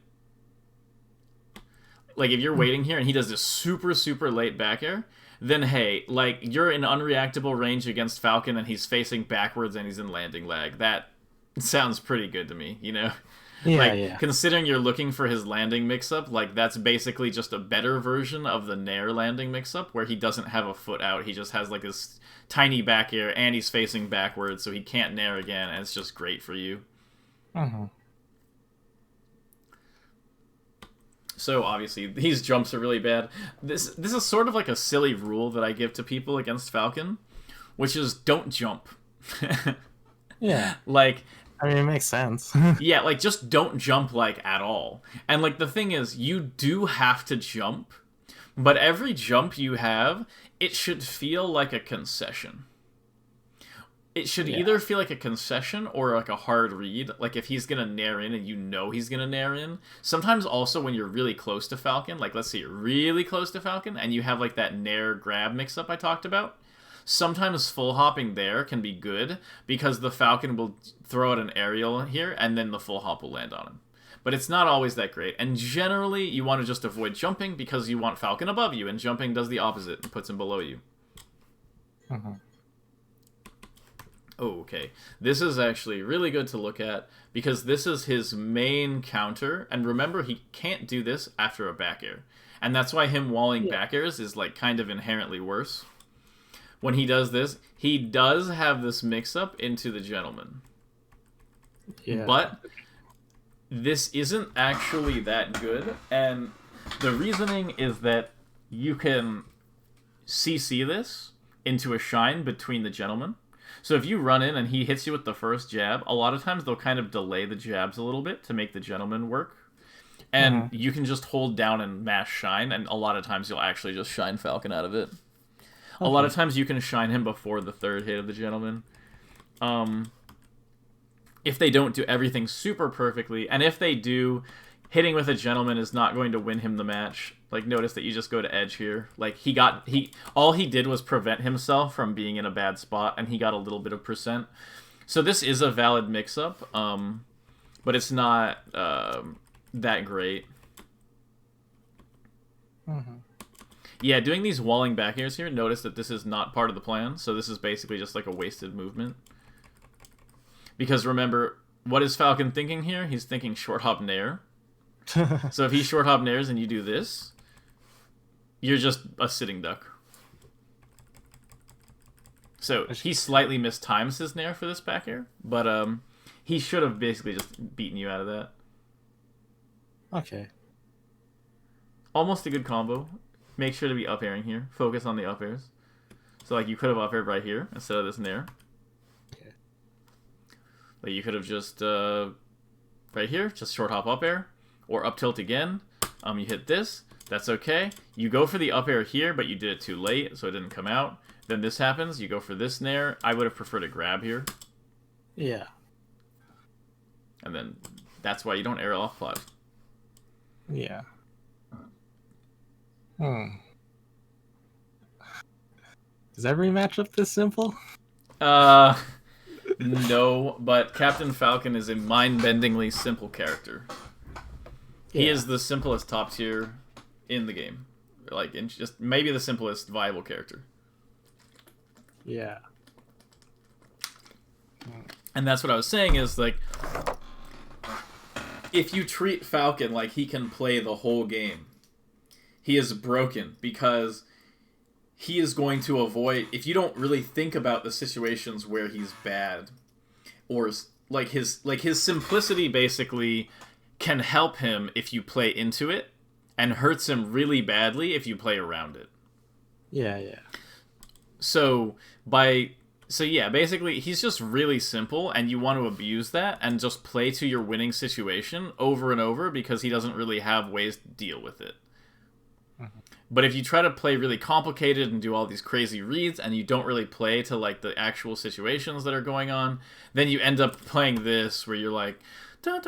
like if you're waiting here and he does this super, super late back air, then hey, like you're in unreactable range against Falcon and he's facing backwards and he's in landing lag. That sounds pretty good to me, you know? Yeah, Considering you're looking for his landing mix-up, like, that's basically just a better version of the Nair landing mix-up, where he doesn't have a foot out, he just has, like, this tiny back air, and he's facing backwards, so he can't Nair again, and it's just great for you. So, obviously, these jumps are really bad. This is sort of like a silly rule that I give to people against Falcon, which is, don't jump. Yeah. Like... I mean, it makes sense. Yeah, like, just don't jump, like, at all. And, like, the thing is, you do have to jump, but every jump you have, it should feel like a concession. It should either feel like a concession or, like, a hard read. Like, if he's gonna Nair in and you know he's gonna Nair in. Sometimes also when you're really close to Falcon, like, let's say you're really close to Falcon, and you have, like, that Nair grab mix-up I talked about, sometimes full hopping there can be good because the Falcon will throw out an aerial here and then the full hop will land on him. But it's not always that great. And generally, you want to just avoid jumping because you want Falcon above you, and jumping does the opposite and puts him below you. Oh, okay. This is actually really good to look at because this is his main counter. And remember, he can't do this after a back air. And that's why him walling back airs is, like, kind of inherently worse. When he does this, he does have this mix-up into the gentleman. Yeah. But this isn't actually that good, and the reasoning is that you can CC this into a shine between the gentlemen. So if you run in and he hits you with the first jab, a lot of times they'll kind of delay the jabs a little bit to make the gentleman work. And you can just hold down and mash shine, and a lot of times you'll actually just shine Falcon out of it. A lot of times you can shine him before the third hit of the gentleman. If they don't do everything super perfectly, and if they do, hitting with a gentleman is not going to win him the match. Like, notice that you just go to edge here. Like, all he did was prevent himself from being in a bad spot, and he got a little bit of percent. So this is a valid mix-up, but it's not that great. Yeah, doing these walling back airs here, notice that this is not part of the plan, so this is basically just like a wasted movement. Because remember, what is Falcon thinking here? He's thinking short hop nair. So if he short hop nairs and you do this, you're just a sitting duck. So he slightly mistimes his nair for this back air, but he should have basically just beaten you out of that. Okay. Almost a good combo. Make sure to be up airing here. Focus on the up airs. So like you could have up aired right here instead of this nair. Okay. Like you could have just right here, just short hop up air or up tilt again. You hit this. That's okay. You go for the up air here, but you did it too late, so it didn't come out. Then this happens. You go for this nair. I would have preferred a grab here. Yeah. And then that's why you don't air off plot. Yeah. Is every matchup this simple? No, but Captain Falcon is a mind-bendingly simple character. Yeah. He is the simplest top tier in the game. Like, just maybe the simplest viable character. Yeah. And that's what I was saying is, like, if you treat Falcon like he can play the whole game, he is broken because he is going to avoid, if you don't really think about the situations where he's bad, or like his simplicity basically can help him if you play into it, and hurts him really badly if you play around it. Yeah, yeah. So yeah, basically he's just really simple, and you want to abuse that and just play to your winning situation over and over because he doesn't really have ways to deal with it. Mm-hmm. But if you try to play really complicated and do all these crazy reads and you don't really play to like the actual situations that are going on, then you end up playing this where you're like, and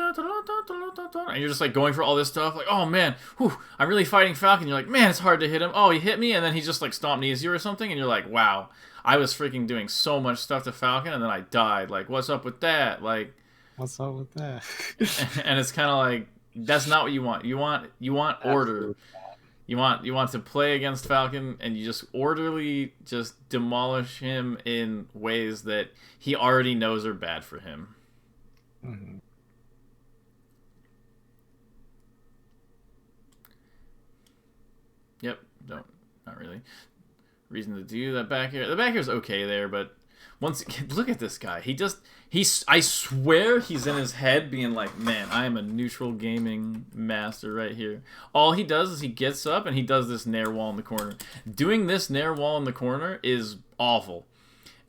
you're just like going for all this stuff, like, oh man, whew, I'm really fighting Falcon. You're like, man, it's hard to hit him. Oh, he hit me, and then he just like stomp knees you or something, and you're like, wow, I was freaking doing so much stuff to Falcon, and then I died. Like, what's up with that? Like, what's up with that? And it's kind of like, that's not what you want. You want order. You want to play against Falcon, and you just orderly just demolish him in ways that he already knows are bad for him. Mm-hmm. Yep, not really. Reason to do that back here. The back air's okay there, but once look at this guy. I swear he's in his head being like, man, I am a neutral gaming master right here. All he does is he gets up and he does this nair wall in the corner. Doing this nair wall in the corner is awful.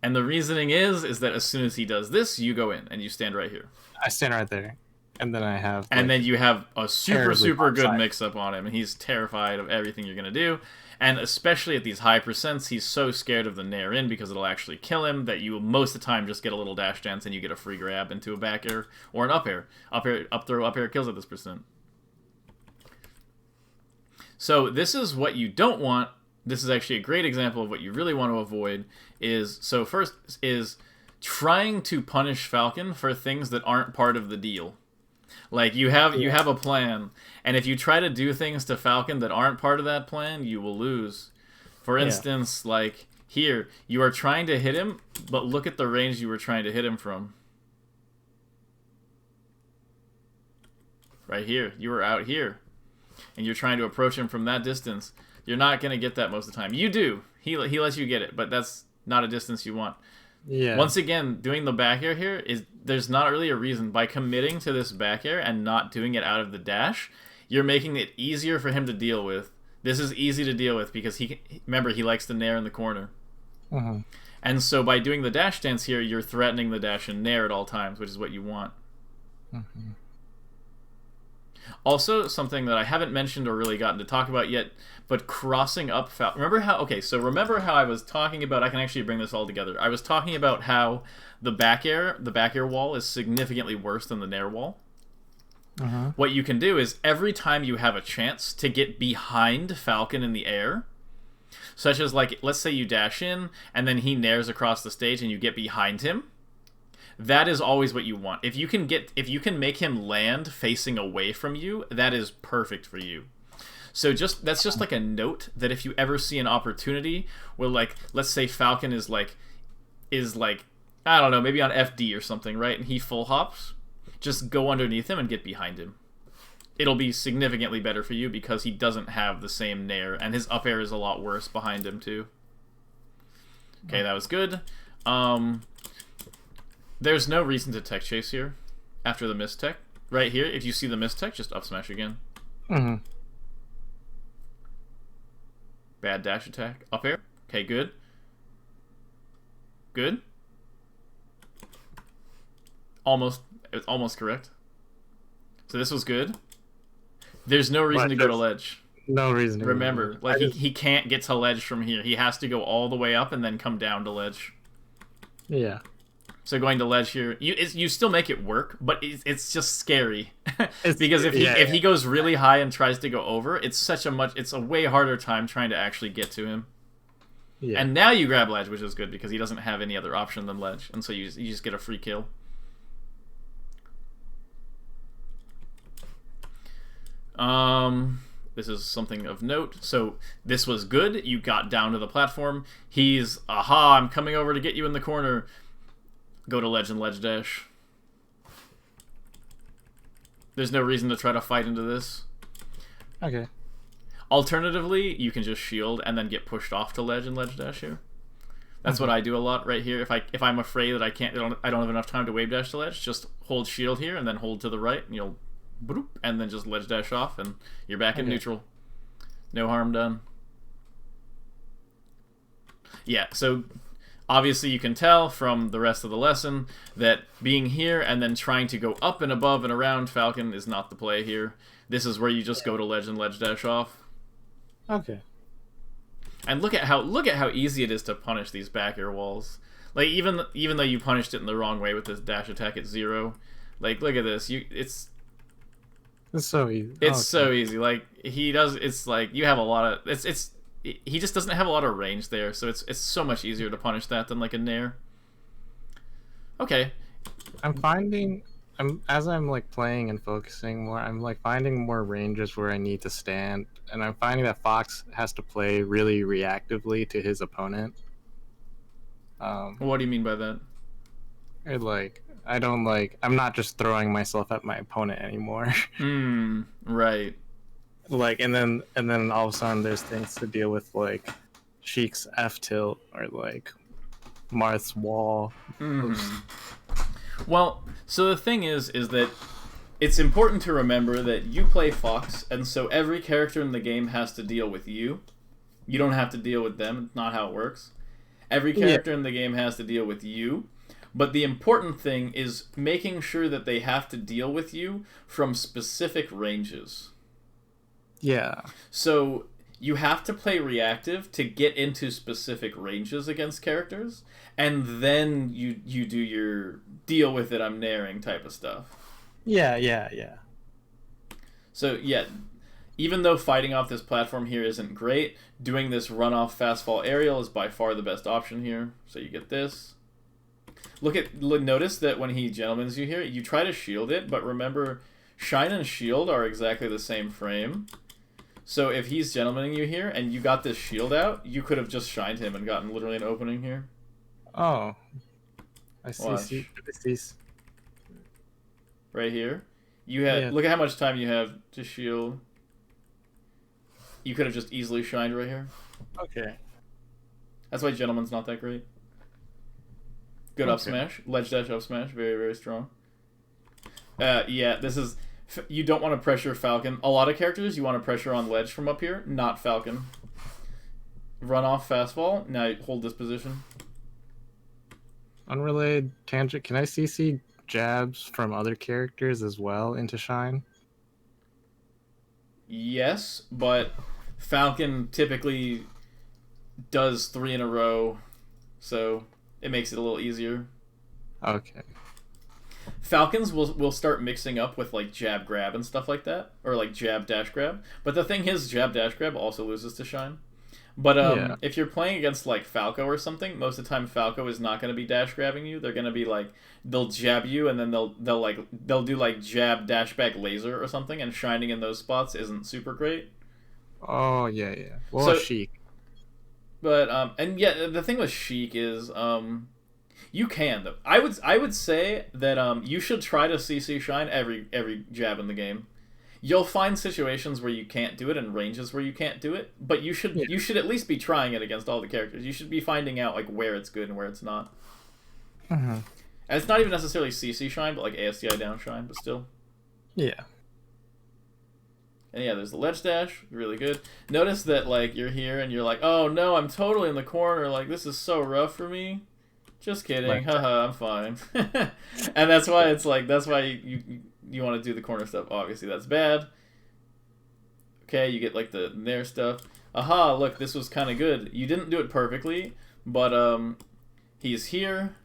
And the reasoning is that as soon as he does this, you go in and you stand right here. I stand right there. And then I have... and then you have a super good mix-up on him, and he's terrified of everything you're going to do. And especially at these high percents, he's so scared of the nair in because it'll actually kill him that you will most of the time just get a little dash dance and you get a free grab into a back air or an up air. Up throw, up air kills at this percent. So this is what you don't want. This is actually a great example of what you really want to avoid. So first is trying to punish Falcon for things that aren't part of the deal. Like, you have a plan, and if you try to do things to Falcon that aren't part of that plan, you will lose. For instance, like, here, you are trying to hit him, but look at the range you were trying to hit him from. Right here. You were out here, and you're trying to approach him from that distance. You're not going to get that most of the time. You do. He lets you get it, but that's not a distance you want. Yeah. Once again, doing the back air here there's not really a reason. By committing to this back air and not doing it out of the dash, you're making it easier for him to deal with. This is easy to deal with because remember, he likes the nair in the corner. Mm-hmm. And so by doing the dash dance here, you're threatening the dash and nair at all times, which is what you want. Mm-hmm. Also, something that I haven't mentioned or really gotten to talk about yet, but crossing up remember how I was talking about, I can actually bring this all together. I was talking about how the back air wall is significantly worse than the nair wall. Mm-hmm. What you can do is every time you have a chance to get behind Falcon in the air, such as, like, let's say you dash in and then he nairs across the stage and you get behind him, that is always what you want. If you can make him land facing away from you, that is perfect for you. So that's just like a note that if you ever see an opportunity where, like, let's say Falcon is like I don't know, maybe on FD or something, right? And he full hops. just go underneath him and get behind him. It'll be significantly better for you because he doesn't have the same nair, and his up air is a lot worse behind him too. Okay, that was good. There's no reason to tech chase here after the miss tech. Right here, if you see the miss tech, just up smash again. Mm-hmm. Bad dash attack. Up air. Okay, good. Good. It's almost correct. So this was good. There's no reason to go to ledge. No reason to Remember, like he can't get to ledge from here. He has to go all the way up and then come down to ledge. Yeah. So going to ledge here, you still make it work, but it's just scary because if he goes really high and tries to go over, it's a way harder time trying to actually get to him. Yeah. And now you grab ledge, which is good because he doesn't have any other option than ledge, and so you just get a free kill. This is something of note. So this was good. You got down to the platform. He's, aha, I'm coming over to get you in the corner. Go to ledge and ledge dash. There's no reason to try to fight into this. Okay. Alternatively, you can just shield and then get pushed off to ledge and ledge dash here. That's what I do a lot right here. If I'm afraid that I don't have enough time to wave dash to ledge, just hold shield here and then hold to the right, and you'll boop, and then just ledge dash off, and you're back in neutral. No harm done. Yeah, so obviously you can tell from the rest of the lesson that being here and then trying to go up and above and around Falcon is not the play here. This is where you just go to ledge and ledge dash off. Okay. And look at how easy it is to punish these back air walls. Like even though you punished it in the wrong way with this dash attack at 0, like look at this. It's so easy. It's so easy. Like he does. It's like you have a lot of. He just doesn't have a lot of range there, so it's so much easier to punish that than like a nair. Okay. As I'm like playing and focusing more, I'm like finding more ranges where I need to stand, and I'm finding that Fox has to play really reactively to his opponent. What do you mean by that? I'm not just throwing myself at my opponent anymore. Right. Like, and then all of a sudden there's things to deal with, like Sheik's F tilt or like Marth's wall. Well, so the thing is that it's important to remember that you play Fox, and so every character in the game has to deal with you. You don't have to deal with them. It's not how it works. Every character in the game has to deal with you. But the important thing is making sure that they have to deal with you from specific ranges. Yeah. So you have to play reactive to get into specific ranges against characters, and then you do your deal with it, I'm nairing type of stuff. Yeah. So yeah, even though fighting off this platform here isn't great, doing this run-off fast-fall aerial is by far the best option here. So you get this. Notice that when he gentlemans you here, you try to shield it, but remember, shine and shield are exactly the same frame. So if he's gentlemaning you here and you got this shield out, you could have just shined him and gotten literally an opening here. Oh. I see. Right here. Look at how much time you have to shield. You could have just easily shined right here. Okay. That's why Gentleman's not that great. Good up smash. Ledge dash up smash. Very, very strong. Yeah, this is... You don't want to pressure Falcon. A lot of characters you want to pressure on ledge from up here. Not Falcon. Run off fastball. Now hold this position. Unrelated tangent. Can I CC jabs from other characters as well into Shine? Yes, but Falcon typically does 3 in a row, so it makes it a little easier. Okay. Falcons will start mixing up with like jab grab and stuff like that, or like jab dash grab. But the thing is, jab dash grab also loses to Shine. But if you're playing against like Falco or something, most of the time Falco is not going to be dash grabbing you. They're going to be like, they'll jab you and then they'll do like jab dash back laser or something, and shining in those spots isn't super great. Oh yeah. Well, Sheik. But and yeah, the thing with Sheik is You can though. I would say that you should try to CC shine every jab in the game. You'll find situations where you can't do it and ranges where you can't do it, but Yeah. you should at least be trying it against all the characters. You should be finding out like where it's good and where it's not. Mm-hmm. And it's not even necessarily CC shine, but like ASDI down shine, but still. Yeah. And yeah, there's the ledge dash, really good. Notice that like you're here and you're like, oh no, I'm totally in the corner. Like this is so rough for me. Just kidding, Right. haha, I'm fine. And that's why it's like that's why you want to do the corner stuff. Obviously, that's bad. Okay, you get like the nair stuff. Aha, look, this was kind of good. You didn't do it perfectly, but he's here.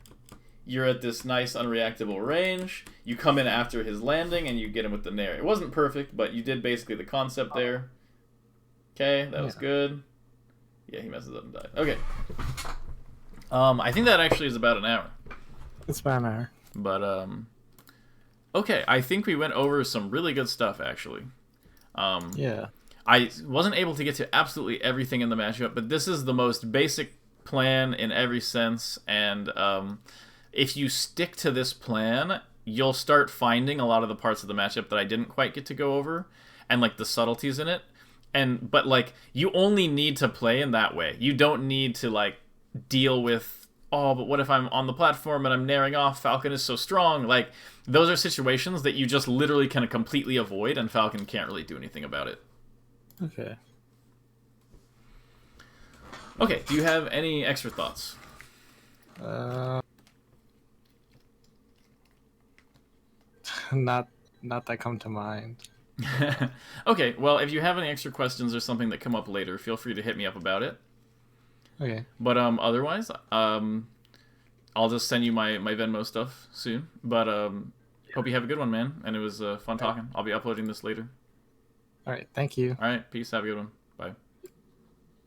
You're at this nice unreactable range. You come in after his landing and you get him with the nair. It wasn't perfect, but you did basically the concept there. Okay, that was good. Yeah, he messes up and died. Okay. I think that actually is about an hour. It's about an hour. But okay, I think we went over some really good stuff actually. Yeah. I wasn't able to get to absolutely everything in the matchup, but this is the most basic plan in every sense, and if you stick to this plan, you'll start finding a lot of the parts of the matchup that I didn't quite get to go over, and like the subtleties in it. But like you only need to play in that way. You don't need to like deal with, oh, but what if I'm on the platform and I'm nairing off? Falcon is so strong. Like those are situations that you just literally can completely avoid, and Falcon can't really do anything about it. Okay. Okay, do you have any extra thoughts? Not that come to mind. Okay, well, if you have any extra questions or something that come up later, feel free to hit me up about it. Okay. But otherwise, I'll just send you my Venmo stuff soon. But hope you have a good one, man. And it was fun talking. I'll be uploading this later. All right. Thank you. All right, peace. Have a good one.